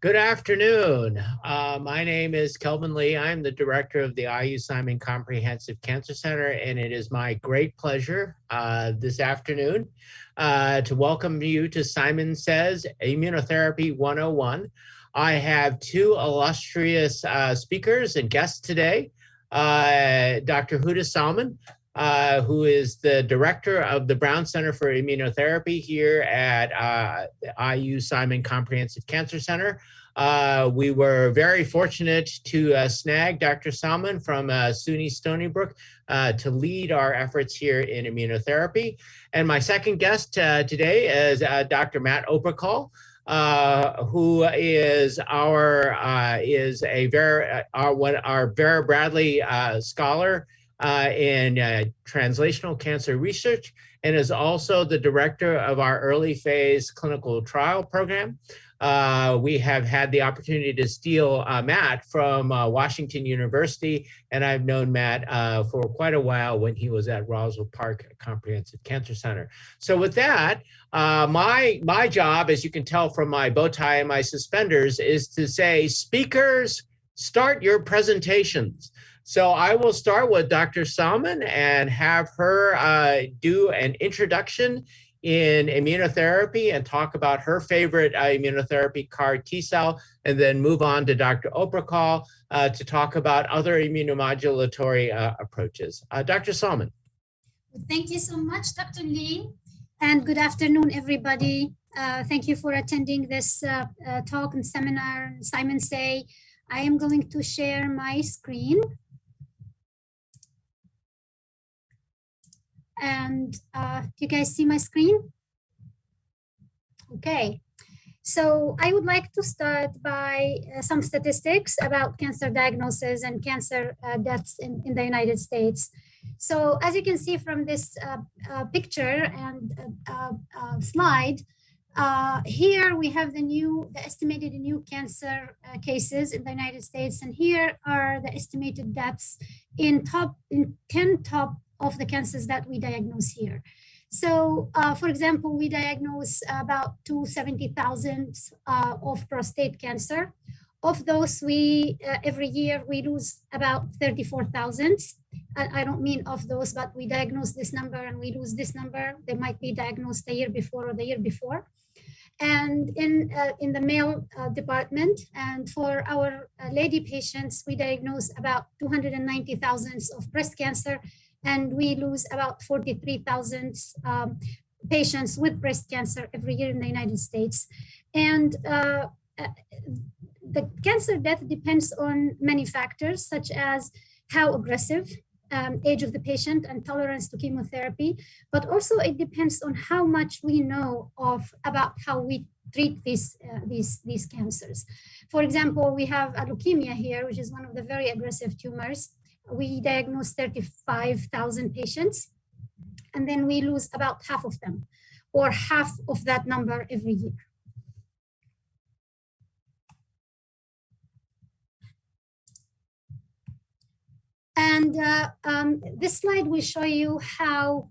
Good afternoon. My name is Kelvin Lee. I'm the director of the IU Simon Comprehensive Cancer Center, and it is my great pleasure this afternoon to welcome you to Simon Says Immunotherapy 101. I have two illustrious speakers and guests today. Dr. Huda Salman, who is the director of the Brown Center for Immunotherapy here at IU Simon Comprehensive Cancer Center. We were very fortunate to snag Dr. Salman from SUNY Stony Brook to lead our efforts here in immunotherapy. And my second guest today is Dr. Mateusz Opyrchal, who is our Vera Bradley Scholar in translational cancer research, and is also the director of our early phase clinical trial program. We have had the opportunity to steal Matt from Washington University, and I've known Matt for quite a while when he was at Roswell Park Comprehensive Cancer Center. So with that, my job, as you can tell from my bow tie and my suspenders, is to say, speakers, start your presentations. So I will start with Dr. Salman and have her do an introduction in immunotherapy and talk about her favorite immunotherapy, CAR T-cell, and then move on to Dr. Opyrchal to talk about other immunomodulatory approaches. Dr. Salman. Thank you so much, Dr. Lee, and good afternoon, everybody. Thank you for attending this talk and seminar, Simon Say. I am going to share my screen. And do you guys see my screen? Okay, so I would like to start by some statistics about cancer diagnosis and cancer deaths in the United States. So as you can see from this picture and slide, here we have the estimated new cancer cases in the United States, and here are the estimated deaths in 10 top of the cancers that we diagnose here. So, for example, we diagnose about 270,000 of prostate cancer. Of those, every year we lose about 34,000. I don't mean of those, but we diagnose this number and we lose this number. They might be diagnosed the year before or the year before. And in the male department, and for our lady patients, we diagnose about 290,000 of breast cancer, and we lose about 43,000 patients with breast cancer every year in the United States. And the cancer death depends on many factors, such as how aggressive, age of the patient, and tolerance to chemotherapy. But also it depends on how much we know about how we treat these cancers. For example, we have a leukemia here, which is one of the very aggressive tumors. We diagnose 35,000 patients, and then we lose about half of them, or half of that number every year. And this slide will show you how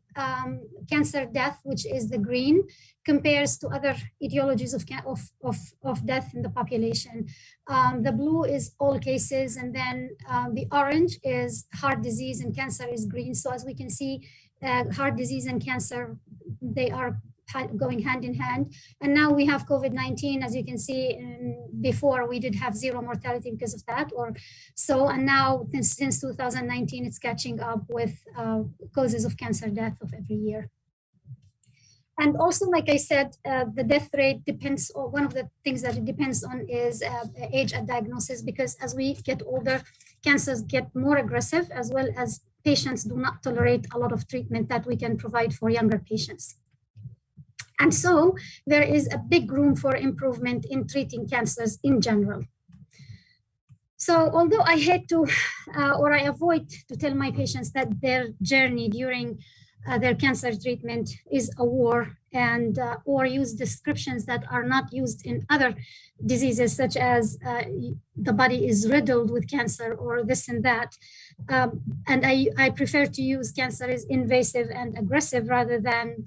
cancer death, which is the green, compares to other etiologies of death in the population. The blue is all cases, and then the orange is heart disease, and cancer is green. So as we can see, heart disease and cancer, they are going hand in hand. And now we have COVID-19, as you can see. Before we did have zero mortality because of that, or so, and now since 2019, it's catching up with causes of cancer death of every year. And also, like I said, the death rate depends on, one of the things that it depends on is age at diagnosis, because as we get older, cancers get more aggressive, as well as patients do not tolerate a lot of treatment that we can provide for younger patients. And so there is a big room for improvement in treating cancers in general. So although I hate to, or I avoid to tell my patients that their journey during their cancer treatment is a war, and or use descriptions that are not used in other diseases, such as the body is riddled with cancer or this and that, And I prefer to use cancer is invasive and aggressive rather than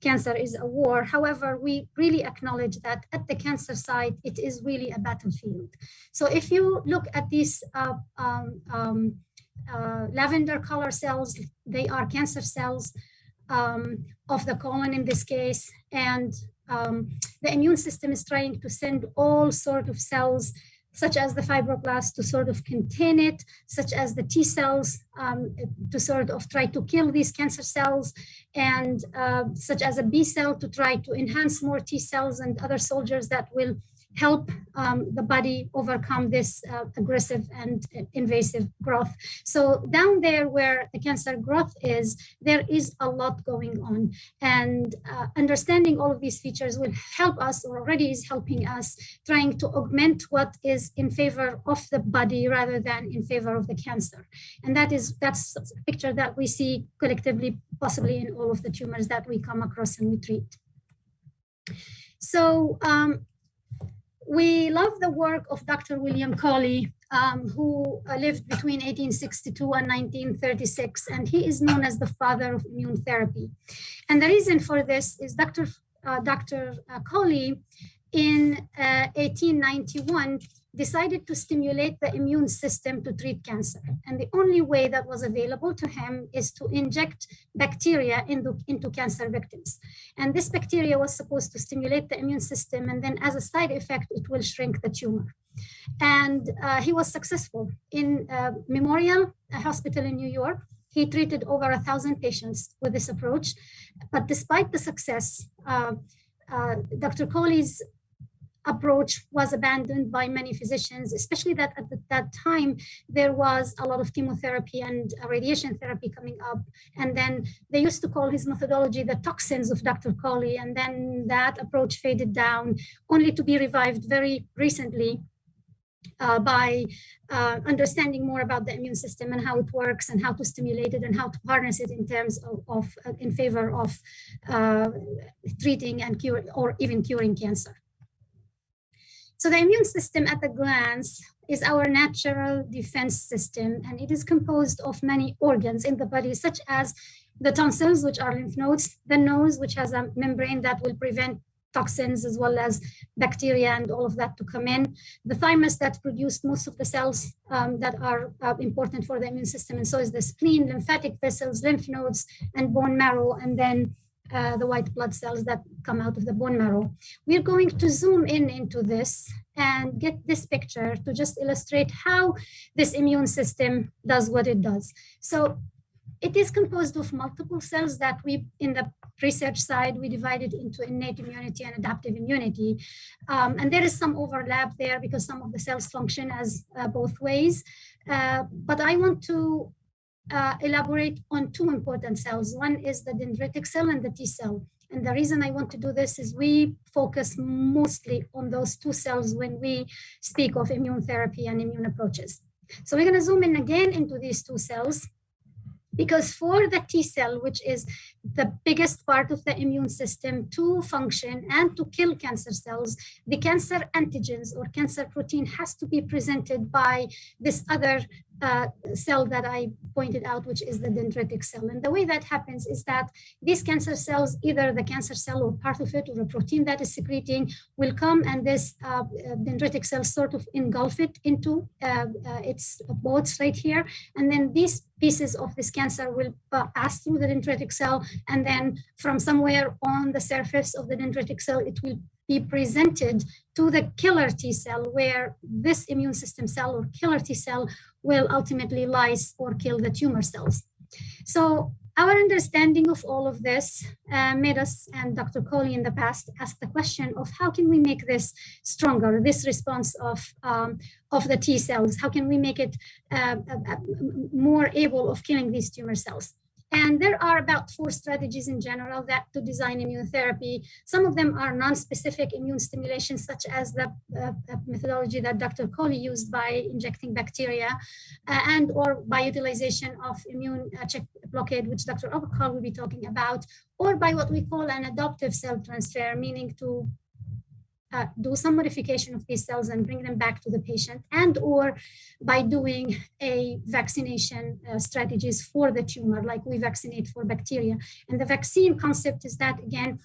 cancer is a war. However, we really acknowledge that at the cancer site, it is really a battlefield. So if you look at these lavender color cells, they are cancer cells of the colon in this case, and the immune system is trying to send all sorts of cells, such as the fibroblasts, to sort of contain it, such as the T cells to sort of try to kill these cancer cells, and such as a B cell to try to enhance more T cells and other soldiers that will help the body overcome this aggressive and invasive growth. So down there where the cancer growth is, there is a lot going on. And understanding all of these features will help us, or already is helping us, trying to augment what is in favor of the body rather than in favor of the cancer. And that's a picture that we see collectively, possibly in all of the tumors that we come across and we treat. So, we love the work of Dr. William Coley, who lived between 1862 and 1936, and he is known as the father of immune therapy. And the reason for this is Dr. Coley in 1891 decided to stimulate the immune system to treat cancer. And the only way that was available to him is to inject bacteria into cancer victims. And this bacteria was supposed to stimulate the immune system, and then as a side effect, it will shrink the tumor. And he was successful. In Memorial Hospital in New York, he treated over 1,000 patients with this approach. But despite the success, Dr. Coley's approach was abandoned by many physicians, especially that at that time, there was a lot of chemotherapy and radiation therapy coming up. And then they used to call his methodology the toxins of Dr. Coley. And then that approach faded down, only to be revived very recently by understanding more about the immune system and how it works and how to stimulate it and how to harness it in terms of in favor of treating and curing or even curing cancer. So the immune system at a glance is our natural defense system, and it is composed of many organs in the body, such as the tonsils, which are lymph nodes, the nose, which has a membrane that will prevent toxins as well as bacteria and all of that to come in, the thymus that produced most of the cells that are important for the immune system, and so is the spleen, lymphatic vessels, lymph nodes, and bone marrow, and then the white blood cells that come out of the bone marrow. We're going to zoom in into this and get this picture to just illustrate how this immune system does what it does. So it is composed of multiple cells that we, in the research side, we divided into innate immunity and adaptive immunity. And there is some overlap there because some of the cells function as both ways. But I want to elaborate on two important cells. One is the dendritic cell and the T cell. And the reason I want to do this is we focus mostly on those two cells when we speak of immune therapy and immune approaches. So we're going to zoom in again into these two cells, because for the T cell, which is the biggest part of the immune system, to function and to kill cancer cells, the cancer antigens or cancer protein has to be presented by this other cell that I pointed out, which is the dendritic cell. And the way that happens is that these cancer cells, either the cancer cell or part of it or a protein that is secreting, will come, and this dendritic cell sort of engulf it into its boats right here. And then these pieces of this cancer will pass through the dendritic cell, and then from somewhere on the surface of the dendritic cell, it will be presented to the killer T cell, where this immune system cell or killer T cell will ultimately lyse or kill the tumor cells. So our understanding of all of this made us, and Dr. Coley in the past, ask the question of how can we make this stronger, this response of the T cells? How can we make it more able of killing these tumor cells? And there are about 4 strategies in general that to design immunotherapy. Some of them are non-specific immune stimulation, such as the methodology that Dr. Coley used by injecting bacteria, and or by utilization of immune check blockade, which Dr. Opyrchal will be talking about, or by what we call an adoptive cell transfer, meaning to do some modification of these cells and bring them back to the patient, and or by doing a vaccination strategies for the tumor, like we vaccinate for bacteria. And the vaccine concept is that, again,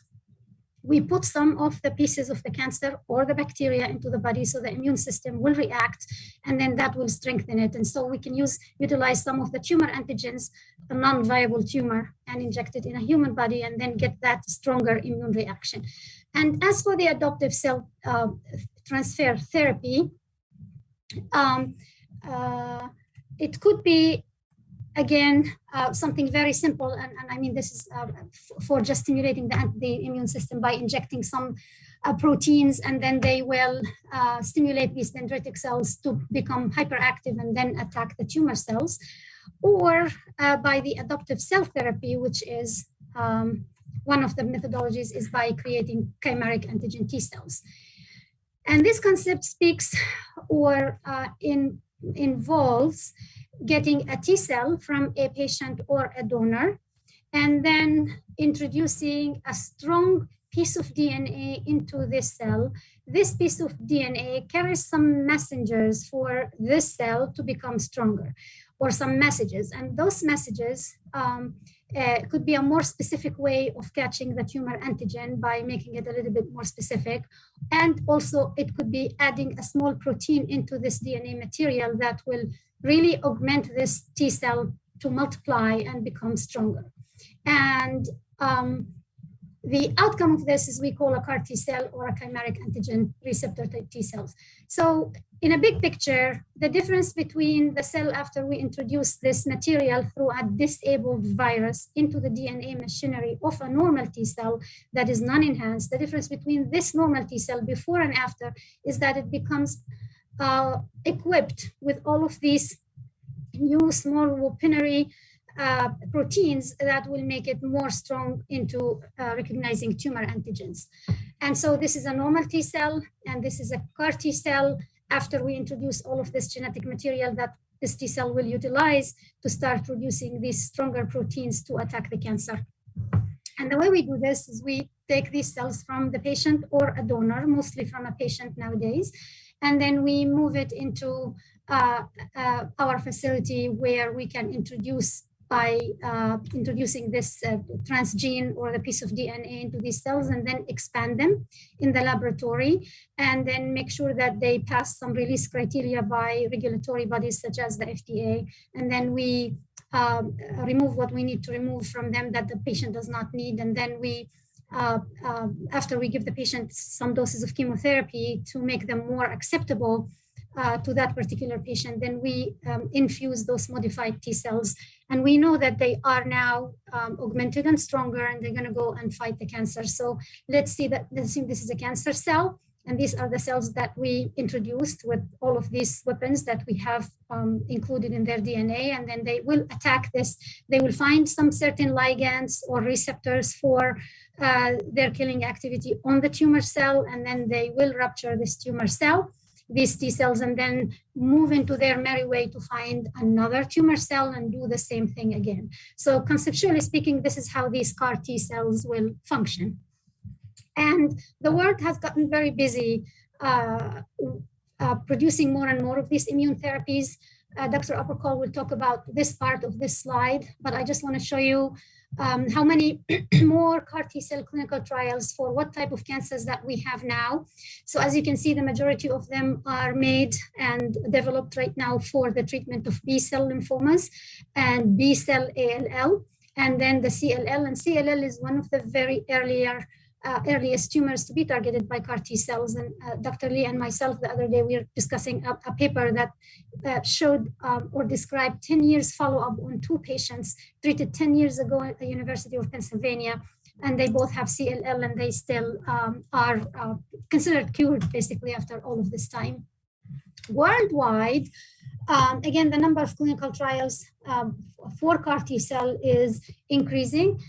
we put some of the pieces of the cancer or the bacteria into the body so the immune system will react, and then that will strengthen it. And so we can utilize some of the tumor antigens, a non-viable tumor, and inject it in a human body and then get that stronger immune reaction. And as for the adoptive cell transfer therapy, it could be, again, something very simple, and I mean this is for just stimulating the immune system by injecting some proteins, and then they will stimulate these dendritic cells to become hyperactive and then attack the tumor cells, or by the adoptive cell therapy, which is one of the methodologies is by creating chimeric antigen T cells. And this concept speaks or involves getting a T cell from a patient or a donor, and then introducing a strong piece of DNA into this cell. This piece of DNA carries some messengers for this cell to become stronger, or some messages. And those messages could be a more specific way of catching the tumor antigen by making it a little bit more specific. And also it could be adding a small protein into this DNA material that will really augment this T cell to multiply and become stronger. And the outcome of this is we call a CAR T cell or a chimeric antigen receptor type T cells. So in a big picture, the difference between the cell after we introduce this material through a disabled virus into the DNA machinery of a normal T cell that is non-enhanced, the difference between this normal T cell before and after is that it becomes equipped with all of these new small lupinary proteins that will make it more strong into recognizing tumor antigens. And so this is a normal T cell, and this is a CAR T cell after we introduce all of this genetic material that this T cell will utilize to start producing these stronger proteins to attack the cancer. And the way we do this is we take these cells from the patient or a donor, mostly from a patient nowadays, and then we move it into our facility where we can introduce by introducing this transgene or the piece of DNA into these cells, and then expand them in the laboratory, and then make sure that they pass some release criteria by regulatory bodies such as the FDA. And then we remove what we need to remove from them that the patient does not need. And then we, after we give the patient some doses of chemotherapy to make them more acceptable to that particular patient, then we infuse those modified T cells. And we know that they are now augmented and stronger, and they're going to go and fight the cancer. So let's see that this is a cancer cell. And these are the cells that we introduced with all of these weapons that we have included in their DNA. And then they will attack this. They will find some certain ligands or receptors for their killing activity on the tumor cell. And then they will rupture this tumor cell, these T cells, and then move into their merry way to find another tumor cell and do the same thing again. So conceptually speaking, this is how these CAR T cells will function. And the world has gotten very busy producing more and more of these immune therapies. Dr. Opyrchal will talk about this part of this slide, but I just want to show you how many more CAR T cell clinical trials for what type of cancers that we have now. So as you can see, the majority of them are made and developed right now for the treatment of B cell lymphomas and B cell ALL, and then the CLL. And CLL is one of the very earliest tumors to be targeted by CAR T cells. And Dr. Lee and myself the other day, we were discussing a paper that showed or described 10 years follow-up on 2 patients treated 10 years ago at the University of Pennsylvania. And they both have CLL, and they still are considered cured basically after all of this time. Worldwide, again, the number of clinical trials for CAR T cell is increasing.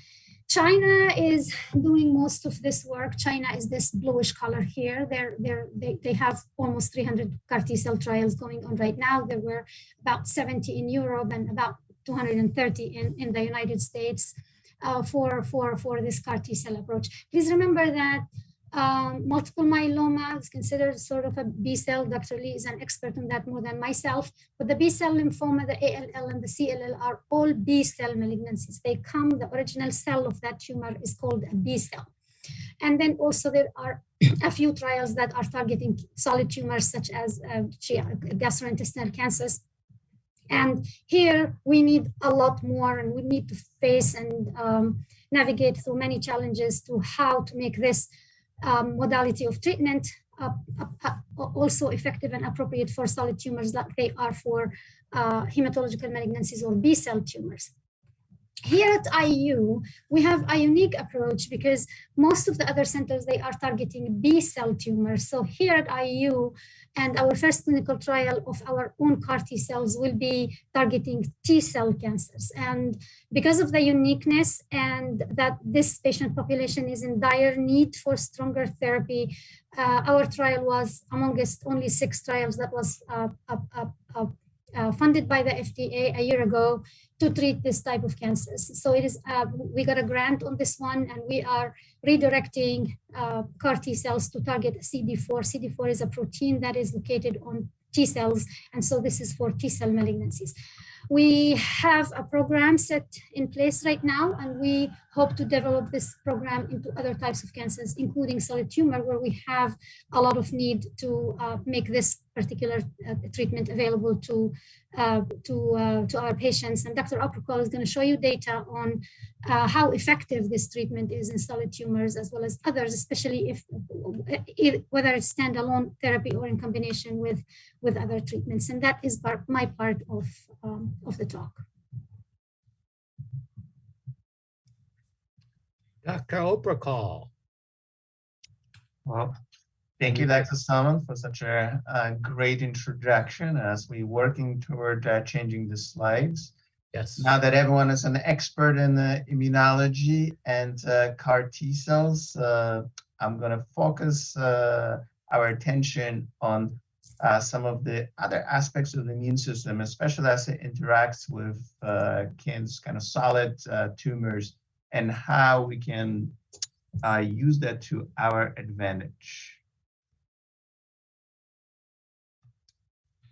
China is doing most of this work. China is this bluish color here. They have almost 300 CAR T cell trials going on right now. There were about 70 in Europe and about 230 in the United States for this CAR T cell approach. Please remember that Multiple myeloma is considered sort of a B cell. Dr. Lee is an expert on that more than myself. But the B cell lymphoma, the ALL and the CLL are all B cell malignancies. The original cell of that tumor is called a B cell. And then also there are a few trials that are targeting solid tumors such as gastrointestinal cancers. And here we need a lot more, and we need to face and navigate through many challenges to how to make this modality of treatment also effective and appropriate for solid tumors like they are for hematological malignancies or B cell tumors. Here at IU, we have a unique approach because most of the other centers, they are targeting B cell tumors. So here at IU, and our first clinical trial of our own CAR T cells will be targeting T cell cancers. And because of the uniqueness and that this patient population is in dire need for stronger therapy, our trial was amongst only 6 trials that was funded by the FDA a year ago to treat this type of cancers. So it is, we got a grant on this one, and we are redirecting CAR T cells to target CD4. CD4 is a protein that is located on T cells, and so this is for T cell malignancies. We have a program set in place right now, and we hope to develop this program into other types of cancers, including solid tumor, where we have a lot of need to make this particular treatment available to our patients. And Dr. Opyrchal is going to show you data on how effective this treatment is in solid tumors, as well as others, especially if whether it's standalone therapy or in combination with other treatments. And that is my part of the talk. Dr. Opyrchal. Well, thank you, Dr. Salman, for such a great introduction as we're working toward changing the slides. Yes. Now that everyone is an expert in immunology and CAR T cells, I'm going to focus our attention on some of the other aspects of the immune system, especially as it interacts with kind of solid tumors, and how we can use that to our advantage.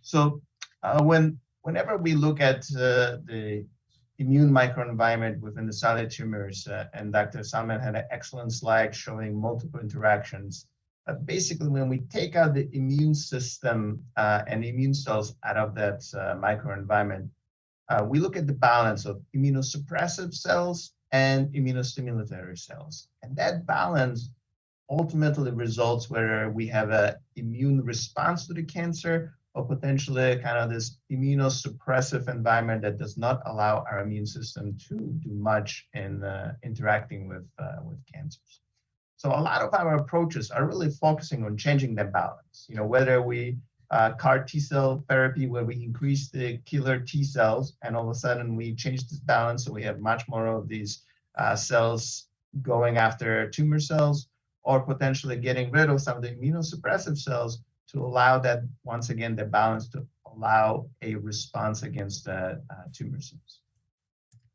So whenever we look at the immune microenvironment within the solid tumors, and Dr. Salman had an excellent slide showing multiple interactions. Basically, when we take out the immune system and immune cells out of that microenvironment, we look at the balance of immunosuppressive cells and immunostimulatory cells. And that balance ultimately results whether we have an immune response to the cancer or potentially kind of this immunosuppressive environment that does not allow our immune system to do much in interacting with cancers. So a lot of our approaches are really focusing on changing that balance. You know, whether we CAR T cell therapy, where we increase the killer T cells, and all of a sudden we change this balance, so we have much more of these cells going after tumor cells, or potentially getting rid of some of the immunosuppressive cells to allow that, once again, the balance to allow a response against tumor cells.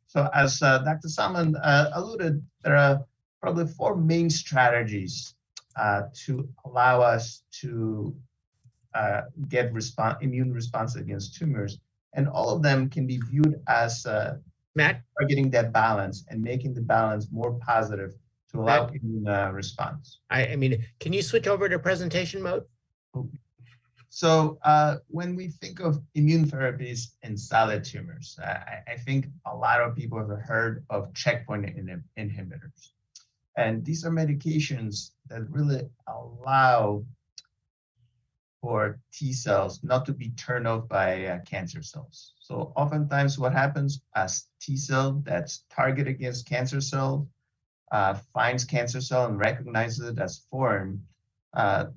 So as Dr. Salman alluded, there are probably 4 main strategies to allow us to get immune response against tumors. And all of them can be viewed as targeting that balance and making the balance more positive to allow immune response. I mean, can you switch over to presentation mode? Okay. So when we think of immune therapies in solid tumors, I think a lot of people have heard of checkpoint inhibitors. And these are medications that really allow for T cells not to be turned off by cancer cells. So oftentimes what happens as T cell that's targeted against cancer cell finds cancer cell and recognizes it as foreign,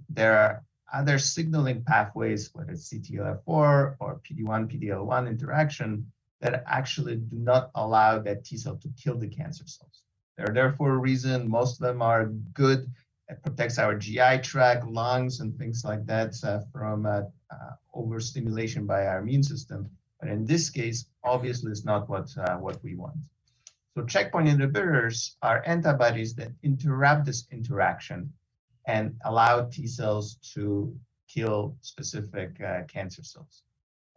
there are other signaling pathways, whether it's CTLA4 or PD-1, PD-L1 interaction, that actually do not allow that T cell to kill the cancer cells. They're there for a reason. Most of them are good. It protects our GI tract, lungs, and things like that from overstimulation by our immune system. But in this case, obviously, it's not what we want. So checkpoint inhibitors are antibodies that interrupt this interaction and allow T cells to kill specific cancer cells.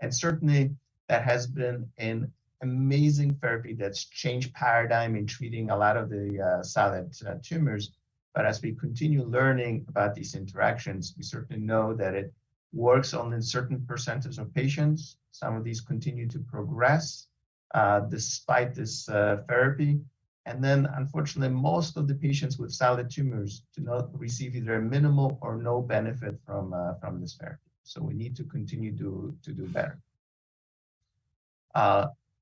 And certainly that has been an amazing therapy that's changed paradigm in treating a lot of the solid tumors. But as we continue learning about these interactions, we certainly know that it works only in certain percentage of patients. Some of these continue to progress despite this therapy. And then, unfortunately, most of the patients with solid tumors do not receive either minimal or no benefit from this therapy. So we need to continue to do better.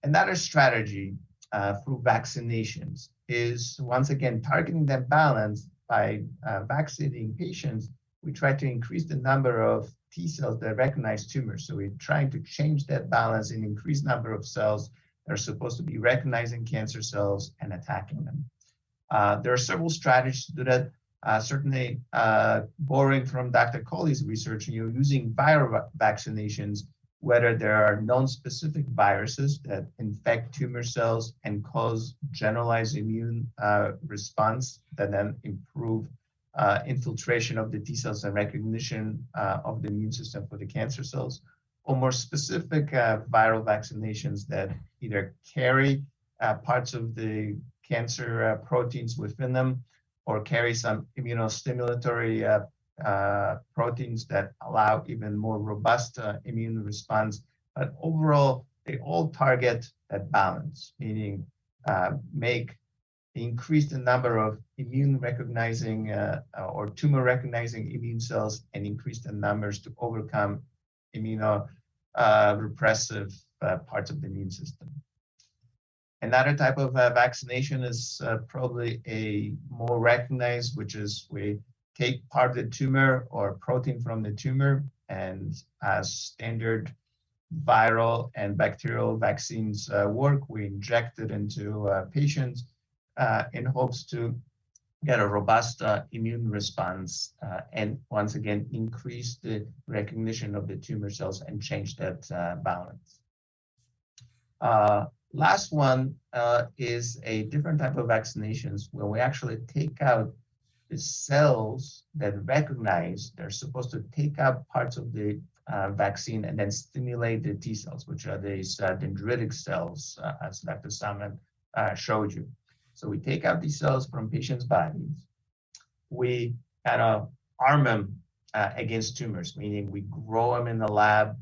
Another strategy through vaccinations is, once again, targeting that balance by vaccinating patients. We try to increase the number of T cells that recognize tumors. So we're trying to change that balance and increase number of cells that are supposed to be recognizing cancer cells and attacking them. There are several strategies to do that. Certainly, borrowing from Dr. Coley's research, using viral vaccinations, whether there are non-specific viruses that infect tumor cells and cause generalized immune response that then improve infiltration of the T cells and recognition of the immune system for the cancer cells, or more specific viral vaccinations that either carry parts of the cancer proteins within them or carry some immunostimulatory proteins that allow even more robust immune response. But overall, they all target that balance, meaning increase the number of immune recognizing or tumor recognizing immune cells and increase the numbers to overcome immunorepressive parts of the immune system. Another type of vaccination is probably a more recognized, which is we take part of the tumor or protein from the tumor, and as standard viral and bacterial vaccines work, we inject it into patients in hopes to get a robust immune response and once again increase the recognition of the tumor cells and change that balance. Last one is a different type of vaccinations where we actually take out the cells that recognize, they're supposed to take out parts of the vaccine and then stimulate the T cells, which are these dendritic cells, as Dr. Salman showed you. So we take out these cells from patients' bodies. We kind of arm them against tumors, meaning we grow them in the lab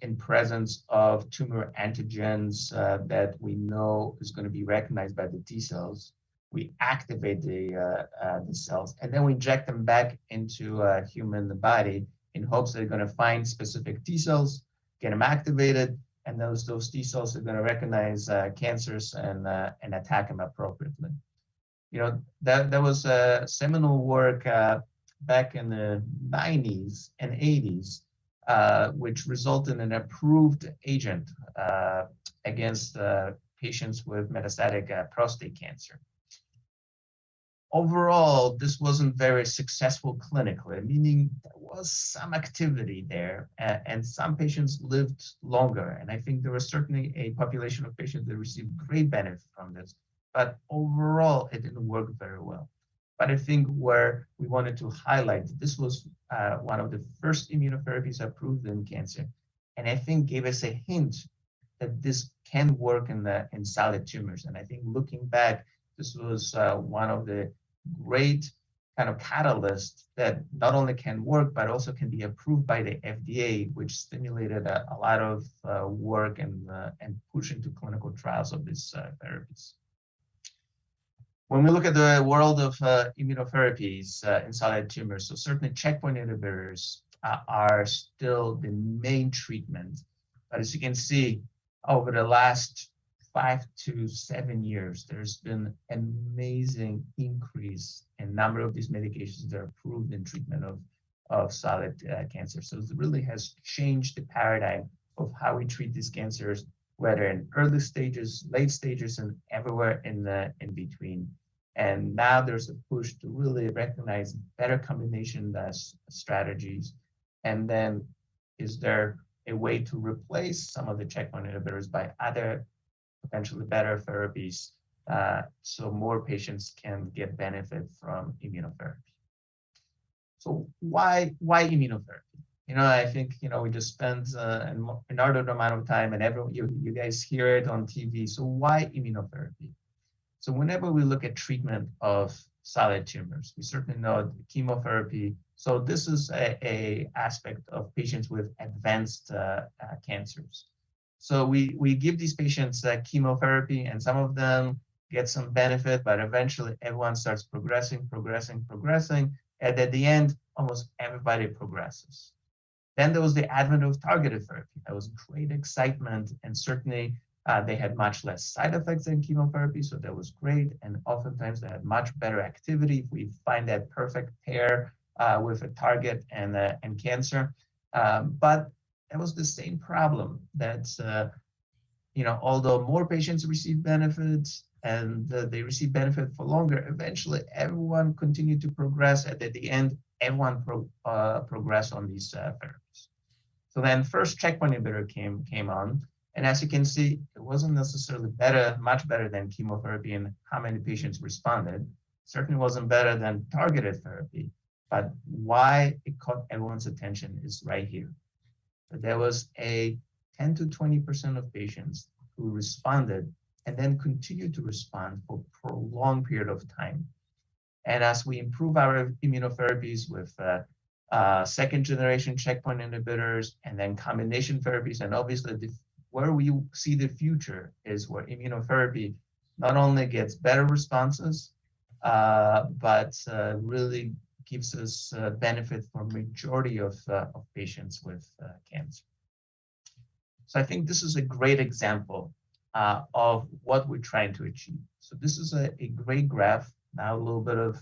in presence of tumor antigens that we know is going to be recognized by the T cells. We activate the cells, and then we inject them back into a human body in hopes they're going to find specific T cells, get them activated, and those T cells are going to recognize cancers and attack them appropriately. That was a seminal work back in the 90s and 80s, which resulted in an approved agent against patients with metastatic prostate cancer. Overall, this wasn't very successful clinically, meaning there was some activity there and some patients lived longer. And I think there was certainly a population of patients that received great benefit from this, but overall, it didn't work very well. But I think where we wanted to highlight, this was one of the first immunotherapies approved in cancer. And I think gave us a hint that this can work in solid tumors. And I think looking back, this was one of the great kind of catalysts that not only can work, but also can be approved by the FDA, which stimulated a lot of work and push into clinical trials of these therapies. When we look at the world of immunotherapies in solid tumors, so certainly checkpoint inhibitors are still the main treatment. But as you can see, over the last 5 to 7 years, there's been an amazing increase in number of these medications that are approved in treatment of solid cancer. So it really has changed the paradigm of how we treat these cancers, whether in early stages, late stages, and everywhere in between. And now there's a push to really recognize better combination strategies. And then is there a way to replace some of the checkpoint inhibitors by other potentially better therapies so more patients can get benefit from immunotherapy? So why immunotherapy? I think, we just spent an inordinate amount of time, and you guys hear it on TV. So why immunotherapy? So whenever we look at treatment of solid tumors, we certainly know chemotherapy. So this is a aspect of patients with advanced cancers. So we give these patients chemotherapy, and some of them get some benefit, but eventually everyone starts progressing, and at the end, almost everybody progresses. Then there was the advent of targeted therapy. There was great excitement, and certainly they had much less side effects than chemotherapy, so that was great. And oftentimes they had much better activity if we find that perfect pair with a target and cancer. But it was the same problem that, although more patients receive benefits and they receive benefit for longer, eventually everyone continued to progress. And at the end, everyone progressed on these therapies. So then first checkpoint inhibitor came on. And as you can see, it wasn't necessarily much better than chemotherapy in how many patients responded. Certainly wasn't better than targeted therapy. But why it caught everyone's attention is right here. But there was a 10 to 20% of patients who responded and then continued to respond for a prolonged period of time. And as we improve our immunotherapies with second generation checkpoint inhibitors and then combination therapies, and obviously where we see the future is where immunotherapy not only gets better responses, but really gives us benefit for majority of patients with cancer. So I think this is a great example of what we're trying to achieve. So this is a great graph. Now a little bit of,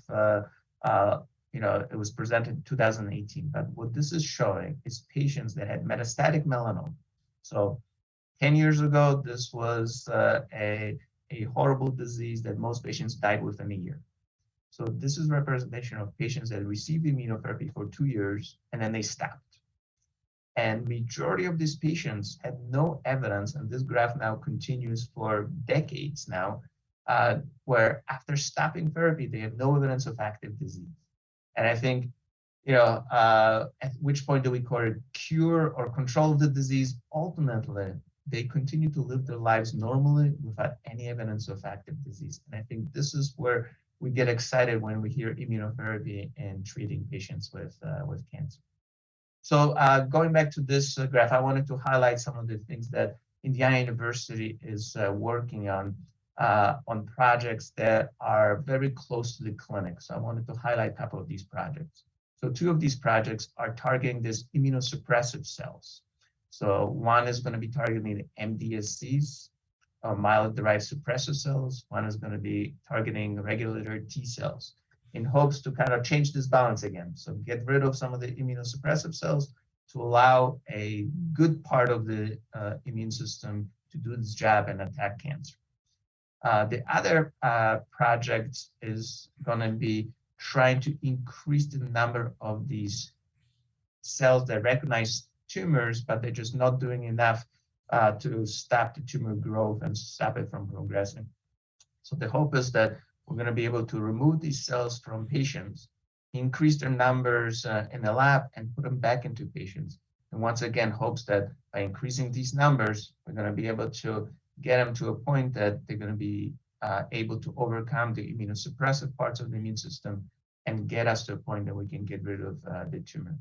it was presented in 2018, but what this is showing is patients that had metastatic melanoma. So 10 years ago, this was a horrible disease that most patients died within a year. So this is representation of patients that received immunotherapy for 2 years and then they stopped. And majority of these patients had no evidence, and this graph now continues for decades now, where after stopping therapy, they have no evidence of active disease. And I think, at which point do we call it cure or control of the disease? Ultimately, they continue to live their lives normally without any evidence of active disease. And I think this is where we get excited when we hear immunotherapy and treating patients with cancer. So going back to this graph, I wanted to highlight some of the things that Indiana University is working on projects that are very close to the clinic. So I wanted to highlight a couple of these projects. So 2 of these projects are targeting these immunosuppressive cells. So one is going to be targeting the MDSCs, myeloid-derived suppressor cells. One is going to be targeting regulatory T cells in hopes to kind of change this balance again. So get rid of some of the immunosuppressive cells to allow a good part of the immune system to do this job and attack cancer. The other project is going to be trying to increase the number of these cells that recognize tumors, but they're just not doing enough to stop the tumor growth and stop it from progressing. So the hope is that we're going to be able to remove these cells from patients, increase their numbers in the lab, and put them back into patients. And once again, hopes that by increasing these numbers, we're going to be able to get them to a point that they're going to be able to overcome the immunosuppressive parts of the immune system and get us to a point that we can get rid of the tumor.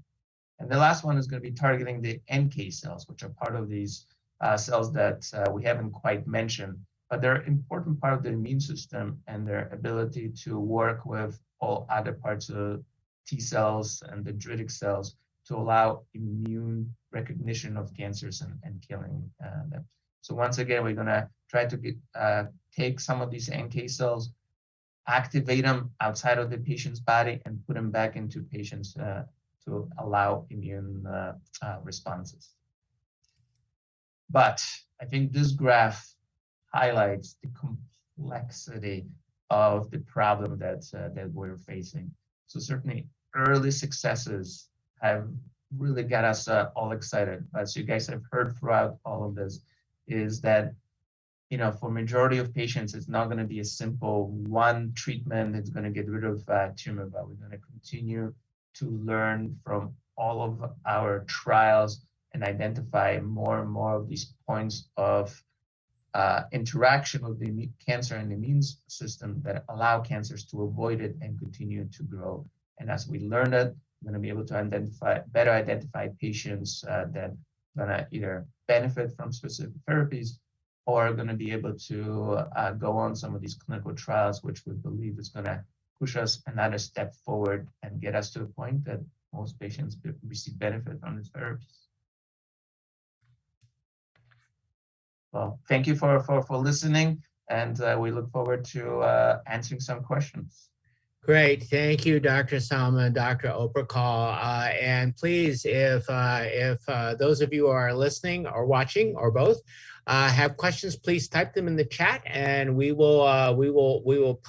And the last one is going to be targeting the NK cells, which are part of these cells that we haven't quite mentioned, but they're an important part of the immune system and their ability to work with all other parts of T cells and dendritic cells to allow immune recognition of cancers and killing them. So once again, we're going to try to take some of these NK cells, activate them outside of the patient's body, and put them back into patients to allow immune responses. But I think this graph highlights the complexity of the problem that we're facing. So certainly early successes have really got us all excited. As you guys have heard throughout all of this, is that for majority of patients, it's not going to be a simple one treatment that's going to get rid of tumor, but we're going to continue to learn from all of our trials and identify more and more of these points of interaction with the cancer and the immune system that allow cancers to avoid it and continue to grow. And as we learn that, we're going to be able to better identify patients that are going to either benefit from specific therapies or are going to be able to go on some of these clinical trials, which we believe is going to push us another step forward and get us to a point that most patients receive benefit from these therapies. Well, thank you for listening, and we look forward to answering some questions. Great, thank you, Dr. Salman, Dr. Opyrchal, and please, if those of you who are listening or watching or both have questions, please type them in the chat, and we will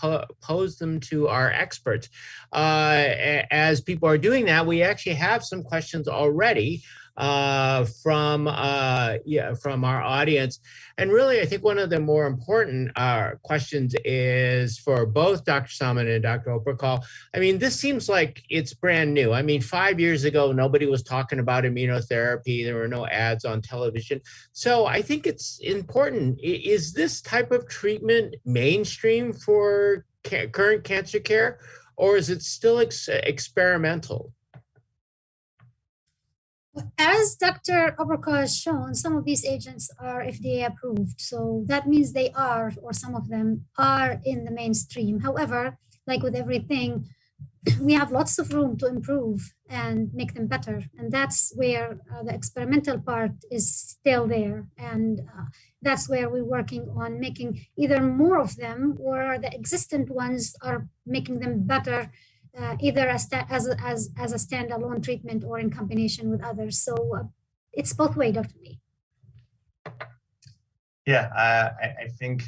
pose them to our experts. As people are doing that, we actually have some questions already from our audience. And really, I think one of the more important questions is for both Dr. Salman and Dr. Opyrchal. I mean, this seems like it's brand new. I mean, 5 years ago, nobody was talking about immunotherapy. There were no ads on television. So I think it's important. Is this type of treatment mainstream for current cancer care, or is it still experimental? As Dr. Opyrchal has shown, some of these agents are FDA approved. So that means they are, or some of them are in the mainstream. However, like with everything, we have lots of room to improve and make them better. And that's where the experimental part is still there. And that's where we're working on making either more of them, or the existent ones are making them better, either as a standalone treatment or in combination with others. So it's both ways, Dr. Lee. Yeah, I think,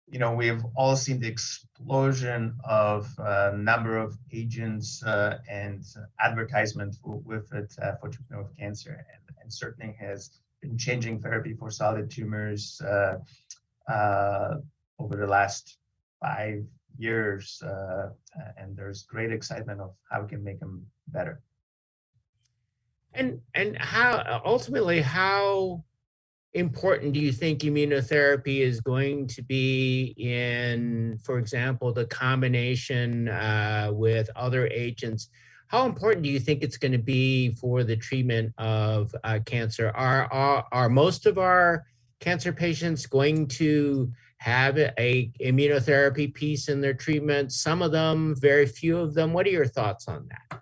you know, we've all seen the explosion of number of agents and advertisement with it for treatment of cancer, and certainly has been changing therapy for solid tumors over the last 5 years, and there's great excitement of how we can make them better. And how ultimately, how important do you think immunotherapy is going to be in, for example, the combination with other agents? How important do you think it's going to be for the treatment of cancer? Are most of our cancer patients going to have a immunotherapy piece in their treatment? Some of them, very few of them. What are your thoughts on that?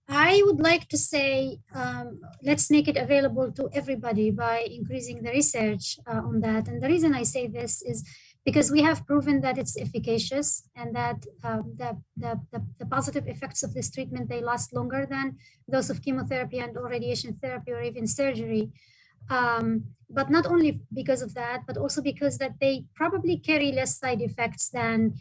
I would like to say, let's make it available to everybody by increasing the research on that. And the reason I say this is because we have proven that it's efficacious, and that the positive effects of this treatment, they last longer than those of chemotherapy and or radiation therapy or even surgery. But not only because of that, but also because that they probably carry less side effects than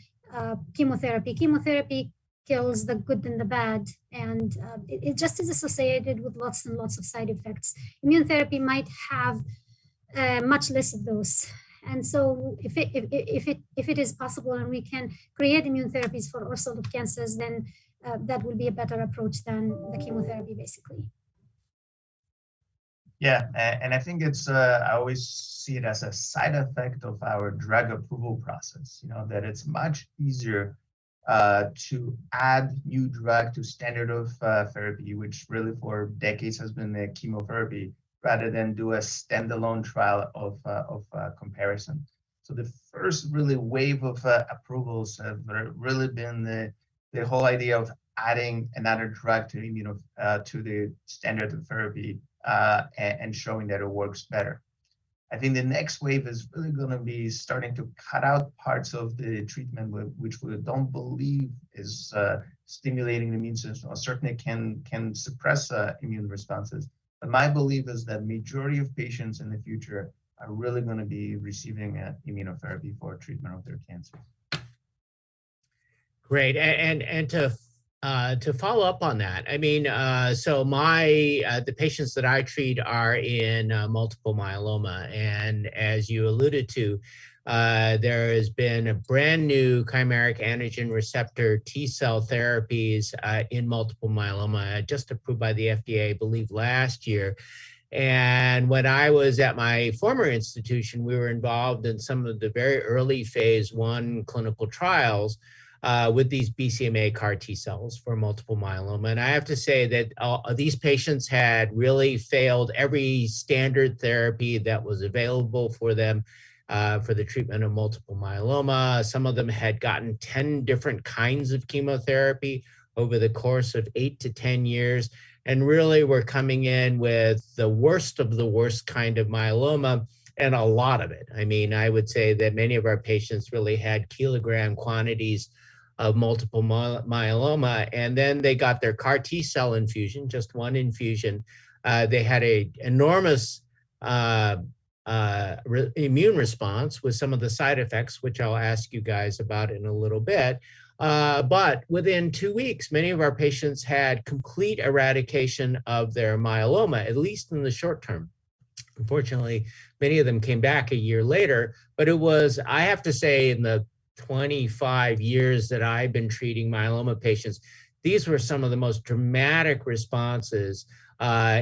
chemotherapy. Chemotherapy kills the good and the bad, and it just is associated with lots and lots of side effects. Immunotherapy might have much less of those. And so if it is possible and we can create immune therapies for all sorts of cancers, then that will be a better approach than the chemotherapy, basically. Yeah, and I think it's, I always see it as a side effect of our drug approval process, you know, that it's much easier to add new drug to standard of therapy, which really for decades has been the chemotherapy, rather than do a standalone trial of comparison. So the first really wave of approvals have really been the whole idea of adding another drug to to the standard of therapy and showing that it works better. I think the next wave is really going to be starting to cut out parts of the treatment which we don't believe is stimulating the immune system, or certainly can suppress immune responses. But my belief is that majority of patients in the future are really going to be receiving immunotherapy for treatment of their cancer. Great, and to follow up on that, I mean, so the patients that I treat are in multiple myeloma, and as you alluded to, There has been a brand new chimeric antigen receptor T cell therapies in multiple myeloma, just approved by the FDA, I believe, last year. And when I was at my former institution, we were involved in some of the very early phase 1 clinical trials with these BCMA CAR T cells for multiple myeloma. And I have to say that these patients had really failed every standard therapy that was available for them for the treatment of multiple myeloma. Some of them had gotten 10 different kinds of chemotherapy over the course of 8 to 10 years. And really we're coming in with the worst of the worst kind of myeloma, and a lot of it. I mean, I would say that many of our patients really had kilogram quantities of multiple myeloma, and then they got their CAR T cell infusion, just one infusion. They had an enormous immune response with some of the side effects, which I'll ask you guys about in a little bit. But within 2 weeks, many of our patients had complete eradication of their myeloma, at least in the short term. Unfortunately, many of them came back a year later, but it was, I have to say, in the 25 years that I've been treating myeloma patients, these were some of the most dramatic responses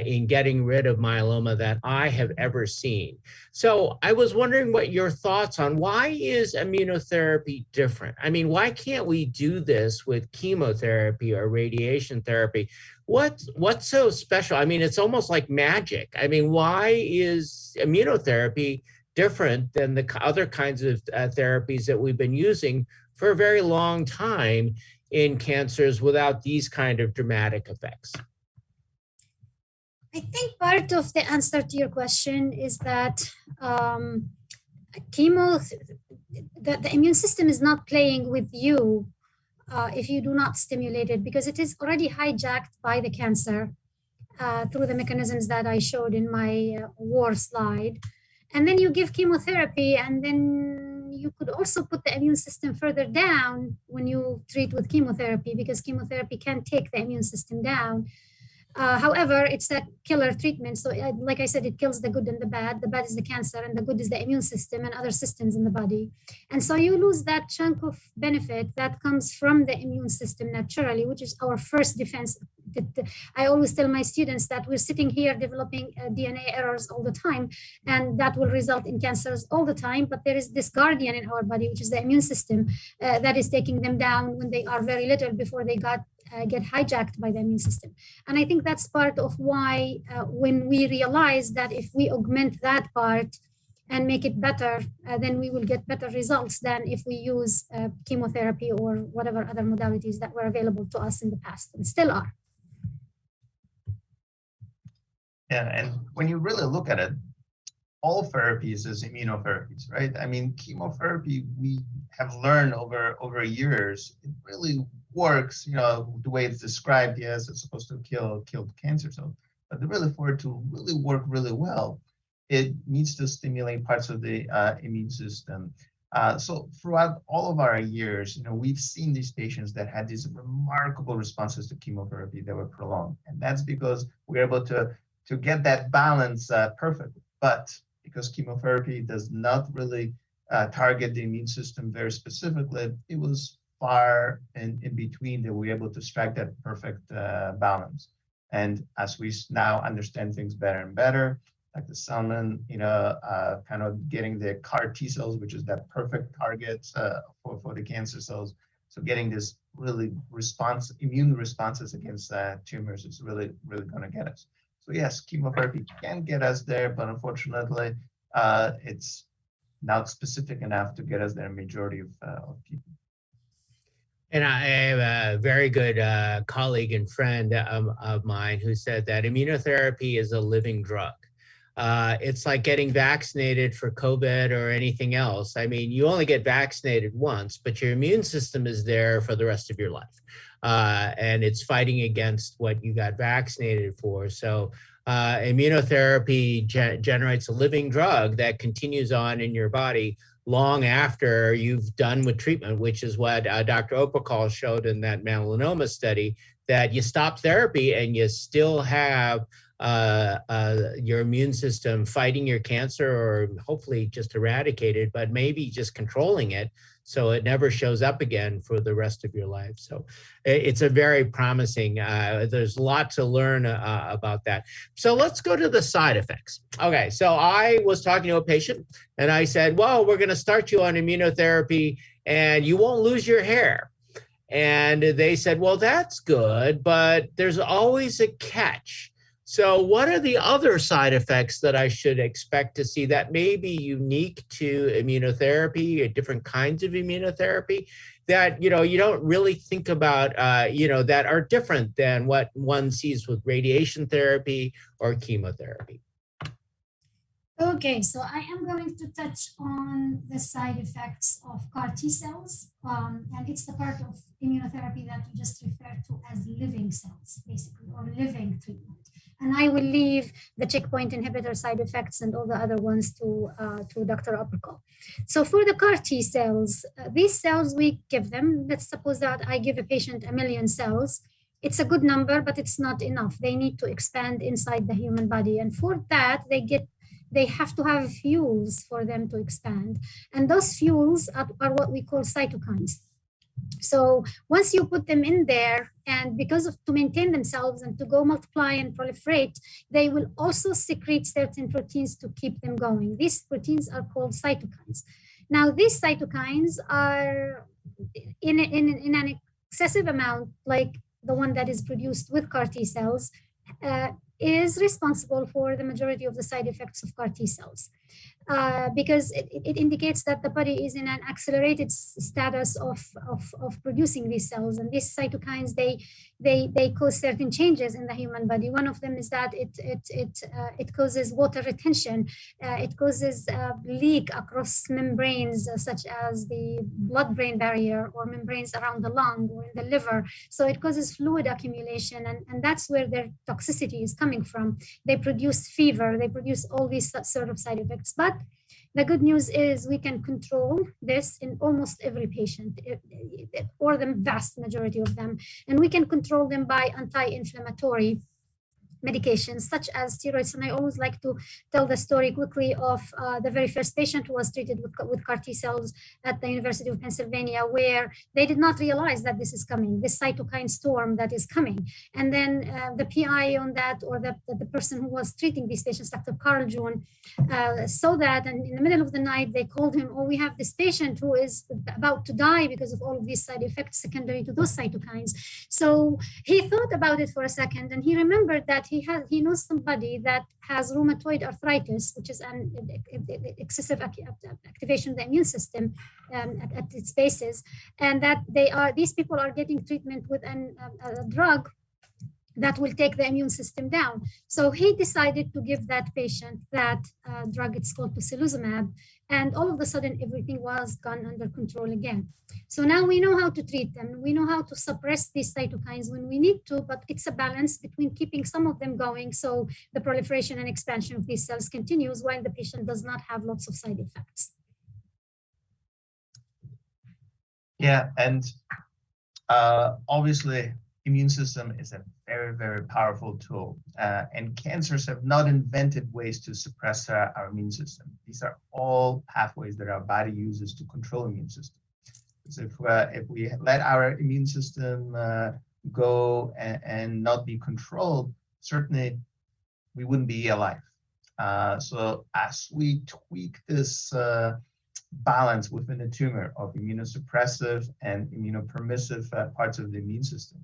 in getting rid of myeloma that I have ever seen. So I was wondering what your thoughts on why is immunotherapy different? I mean, why can't we do this with chemotherapy or radiation therapy? What's so special? I mean, it's almost like magic. I mean, why is immunotherapy different than the other kinds of therapies that we've been using for a very long time in cancers without these kind of dramatic effects? I think part of the answer to your question is that the immune system is not playing with you if you do not stimulate it, because it is already hijacked by the cancer through the mechanisms that I showed in my war slide. And then you give chemotherapy, and then you could also put the immune system further down when you treat with chemotherapy, because chemotherapy can take the immune system down. However, it's a killer treatment. So like I said, it kills the good and the bad. The bad is the cancer, and the good is the immune system and other systems in the body. And so you lose that chunk of benefit that comes from the immune system naturally, which is our first defense. I always tell my students that we're sitting here developing DNA errors all the time, and that will result in cancers all the time. But there is this guardian in our body, which is the immune system, that is taking them down when they are very little, before they get hijacked by the immune system. And I think that's part of why when we realize that if we augment that part and make it better, then we will get better results than if we use chemotherapy or whatever other modalities that were available to us in the past and still are. Yeah, and when you really look at it, all therapies is immunotherapies, right? I mean, chemotherapy, we have learned over years, it really works, you know, the way it's described. Yes, it's supposed to kill cancer cells, but really for it to really work really well, it needs to stimulate parts of the immune system. So throughout all of our years, you know, we've seen these patients that had these remarkable responses to chemotherapy that were prolonged, and that's because we're able to get that balance perfectly. But because chemotherapy does not really target the immune system very specifically, it was far in between that we're able to strike that perfect balance. And as we now understand things better and better, like the Salman, you know, kind of getting the CAR T cells, which is that perfect target for the cancer cells. So getting this really immune responses against tumors is really going to get us. So yes, chemotherapy can get us there, but unfortunately, it's not specific enough to get us there in majority of people. And I have a very good colleague and friend of mine who said that immunotherapy is a living drug. It's like getting vaccinated for COVID or anything else. I mean, you only get vaccinated once, but your immune system is there for the rest of your life. And it's fighting against what you got vaccinated for. So immunotherapy generates a living drug that continues on in your body long after you've done with treatment, which is what Dr. Opyrchal showed in that melanoma study, that you stop therapy and you still have your immune system fighting your cancer, or hopefully just eradicate it, but maybe just controlling it so it never shows up again for the rest of your life. So it's a very promising, there's a lot to learn about that. So let's go to the side effects. Okay, so I was talking to a patient and I said, well, we're gonna start you on immunotherapy and you won't lose your hair. And they said, well, that's good, but there's always a catch. So what are the other side effects that I should expect to see that may be unique to immunotherapy or different kinds of immunotherapy that, you don't really think about, that are different than what one sees with radiation therapy or chemotherapy? Okay, so I am going to touch on the side effects of CAR T cells, and it's the part of immunotherapy that we just refer to as living cells, basically, or living treatment. And I will leave the checkpoint inhibitor side effects and all the other ones to Dr. Opyrchal. So for the CAR T cells, these cells we give them, let's suppose that I give a patient 1 million cells. It's a good number, but it's not enough. They need to expand inside the human body. And for that, they have to have fuels for them to expand. And those fuels are what we call cytokines. So once you put them in there, and to maintain themselves and to go multiply and proliferate, they will also secrete certain proteins to keep them going. These proteins are called cytokines. Now, these cytokines are in an excessive amount, like the one that is produced with CAR T cells, is responsible for the majority of the side effects of CAR T cells. Because it indicates that the body is in an accelerated status of producing these cells, and these cytokines they cause certain changes in the human body. One of them is that it causes water retention, it causes leak across membranes such as the blood-brain barrier or membranes around the lung or in the liver. So it causes fluid accumulation, and that's where their toxicity is coming from. They produce fever, they produce all these sort of side effects. But the good news is we can control this in almost every patient, or the vast majority of them. And we can control them by anti-inflammatory medications such as steroids. And I always like to tell the story quickly of the very first patient who was treated with CAR T cells at the University of Pennsylvania, where they did not realize that this is coming, this cytokine storm that is coming. And then the PI on that, or the person who was treating these patients, Dr. Carl June, saw that, and in the middle of the night, they called him, oh, we have this patient who is about to die because of all of these side effects secondary to those cytokines. So he thought about it for a second, and he remembered that he knows somebody that has rheumatoid arthritis, which is an excessive activation of the immune system at its basis, and that these people are getting treatment with a drug that will take the immune system down. So he decided to give that patient that drug. It's called tocilizumab, and all of a sudden everything was gone under control again. So now we know how to treat them. We know how to suppress these cytokines when we need to, but it's a balance between keeping some of them going so the proliferation and expansion of these cells continues while the patient does not have lots of side effects. Yeah, and obviously, immune system is a very, very powerful tool, and cancers have not invented ways to suppress our immune system. These are all pathways that our body uses to control immune system. So if we let our immune system go and not be controlled, certainly we wouldn't be alive. So as we tweak this balance within the tumor of immunosuppressive and immunopermissive parts of the immune system,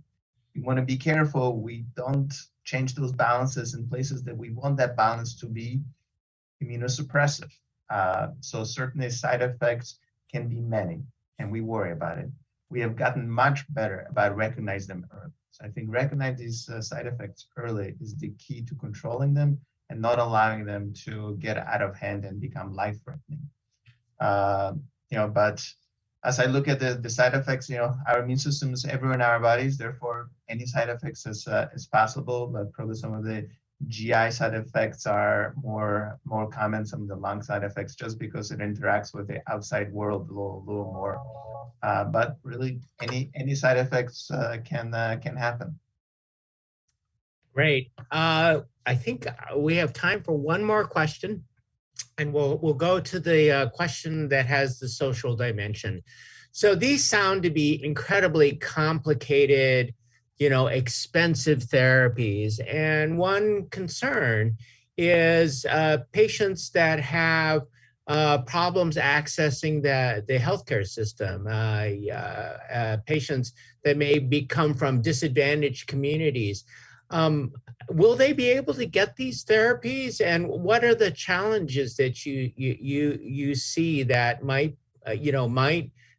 we want to be careful we don't change those balances in places that we want that balance to be immunosuppressive. So certainly side effects can be many, and we worry about it. We have gotten much better about recognizing them early. So I think recognizing these side effects early is the key to controlling them and not allowing them to get out of hand and become life-threatening. But as I look at the side effects, our immune system is everywhere in our bodies. Therefore, any side effects is possible, but probably some of the GI side effects are more common, some of the lung side effects, just because it interacts with the outside world a little more. But really, any side effects can happen. Great. I think we have time for one more question, and we'll go to the question that has the social dimension. So these sound to be incredibly complicated, expensive therapies. And one concern is patients that have problems accessing the healthcare system, patients that may come from disadvantaged communities. Will they be able to get these therapies? And what are the challenges that you see that might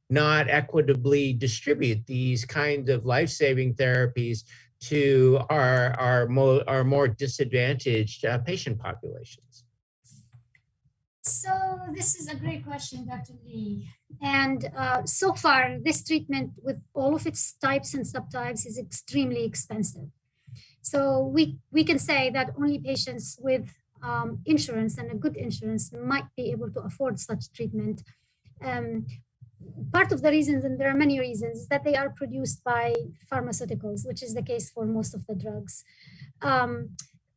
not equitably distribute these kinds of life-saving therapies to our more disadvantaged patient populations? So this is a great question, Dr. Lee. And so far, this treatment with all of its types and subtypes is extremely expensive. So we can say that only patients with insurance and a good insurance might be able to afford such treatment. Part of the reasons, and there are many reasons, is that they are produced by pharmaceuticals, which is the case for most of the drugs.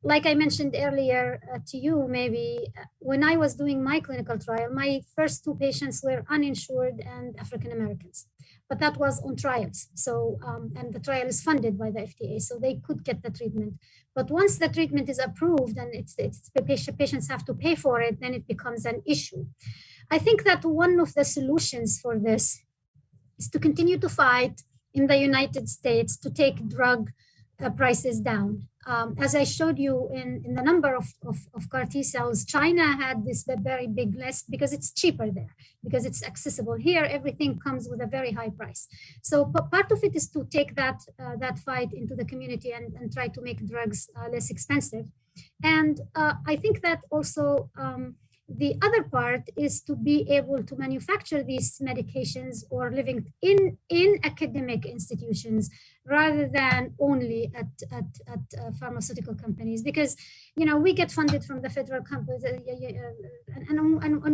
Like I mentioned earlier to you, maybe when I was doing my clinical trial, my first 2 patients were uninsured and African Americans, but that was on trials. So, and the trial is funded by the FDA, so they could get the treatment. But once the treatment is approved and patients have to pay for it, then it becomes an issue. I think that one of the solutions for this is to continue to fight in the United States to take drug prices down. As I showed you in the number of CAR T cells, China had this very big list because it's cheaper there, because it's accessible. Here, everything comes with a very high price. So part of it is to take that fight into the community and try to make drugs less expensive. And I think that also the other part is to be able to manufacture these medications or living in academic institutions rather than only at pharmaceutical companies, because we get funded from the federal companies and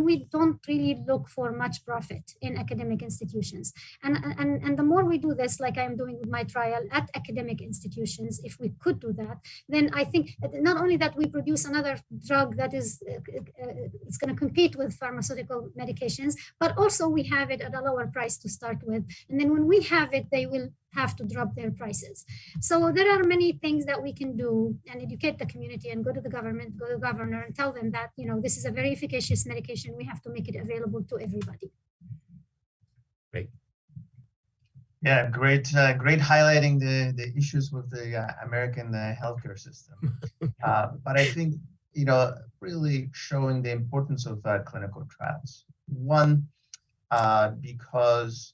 we don't really look for much profit in academic institutions. And the more we do this, like I'm doing with my trial at academic institutions, if we could do that, then I think not only that we produce another drug that is it's going to compete with pharmaceutical medications, but also we have it at a lower price to start with. And then when we have it, they will have to drop their prices. So there are many things that we can do and educate the community and go to the government, go to the governor and tell them that, this is a very efficacious medication. We have to make it available to everybody. Great. Yeah, great highlighting the issues with the American healthcare system. But I think, really showing the importance of clinical trials. One, because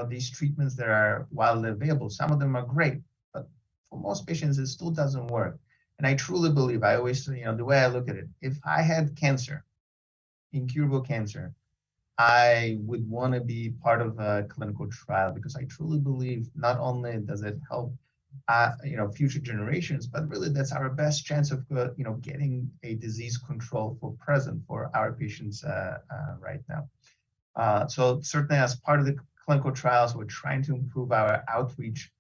these treatments that are widely available, some of them are great, but for most patients, it still doesn't work. And I truly believe, I always, the way I look at it, if I had cancer, incurable cancer, I would want to be part of a clinical trial because I truly believe not only does it help, future generations, but really that's our best chance of, getting a disease control for our patients right now. So certainly as part of the clinical trials, we're trying to improve our outreach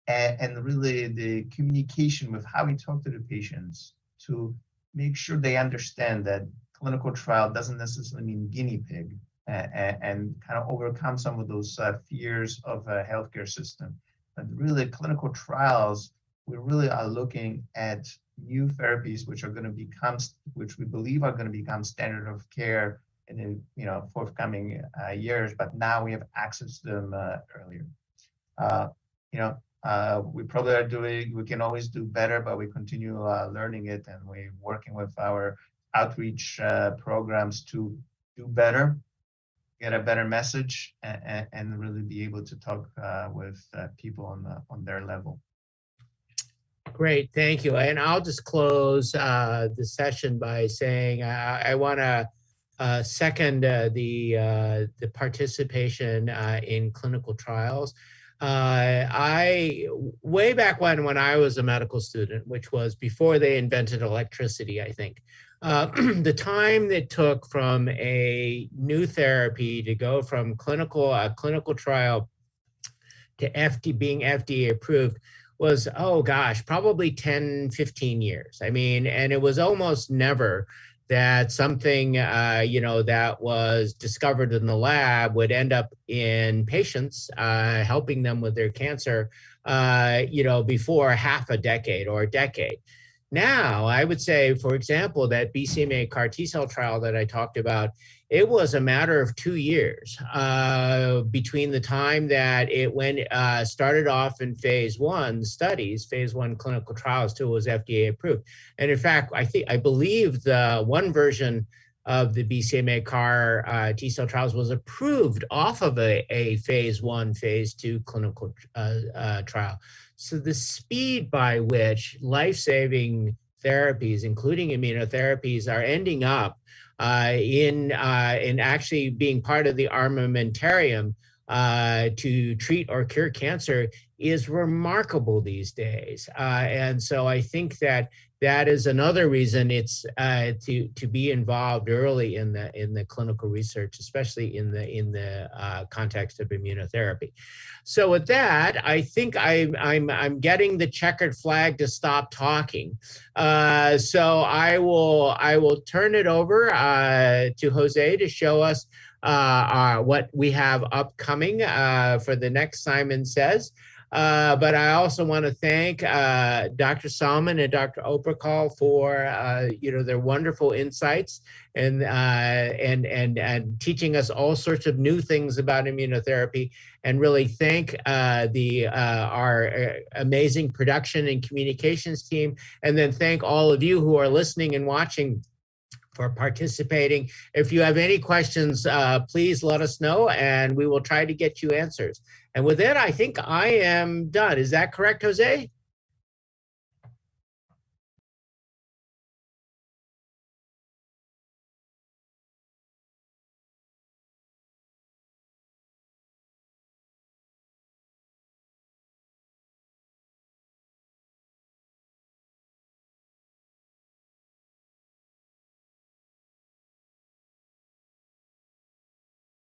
and really the communication with how we talk to the patients to make sure they understand that clinical trial doesn't necessarily mean guinea pig and kind of overcome some of those fears of a healthcare system. But really clinical trials, we really are looking at new therapies which we believe are going to become standard of care in forthcoming years, but now we have access to them earlier. We probably we can always do better, but we continue learning it, and we're working with our outreach programs to do better, get a better message, and really be able to talk with people on their level. Great, thank you. And I'll just close the session by saying I want to second the participation in clinical trials. Way back when I was a medical student, which was before they invented electricity, I think, the time it took from a new therapy to go from clinical trial to being FDA approved was, oh gosh, probably 10, 15 years. I mean, and it was almost never that something, that was discovered in the lab would end up in patients, helping them with their cancer, before half a decade or a decade. Now, I would say, for example, that BCMA CAR T-cell trial that I talked about, it was a matter of 2 years between the time that it started off in phase 1 studies, phase 1 clinical trials, till it was FDA approved. And in fact, I believe the one version of the BCMA CAR T-cell trials was approved off of a phase 1, phase 2 clinical trial. So the speed by which life-saving therapies, including immunotherapies, are ending up in actually being part of the armamentarium to treat or cure cancer is remarkable these days. And so I think that is another reason it's to be involved early in the clinical research, especially in the context of immunotherapy. So with that, I think I'm getting the checkered flag to stop talking. So I will turn it over to Jose to show us what we have upcoming for the next Simon Says. But I also want to thank Dr. Salman and Dr. Opyrchal for their wonderful insights and teaching us all sorts of new things about immunotherapy, and really thank our amazing production and communications team, and then thank all of you who are listening and watching for participating. If you have any questions, please let us know, and we will try to get you answers. And with that, I think I am done. Is that correct, Jose?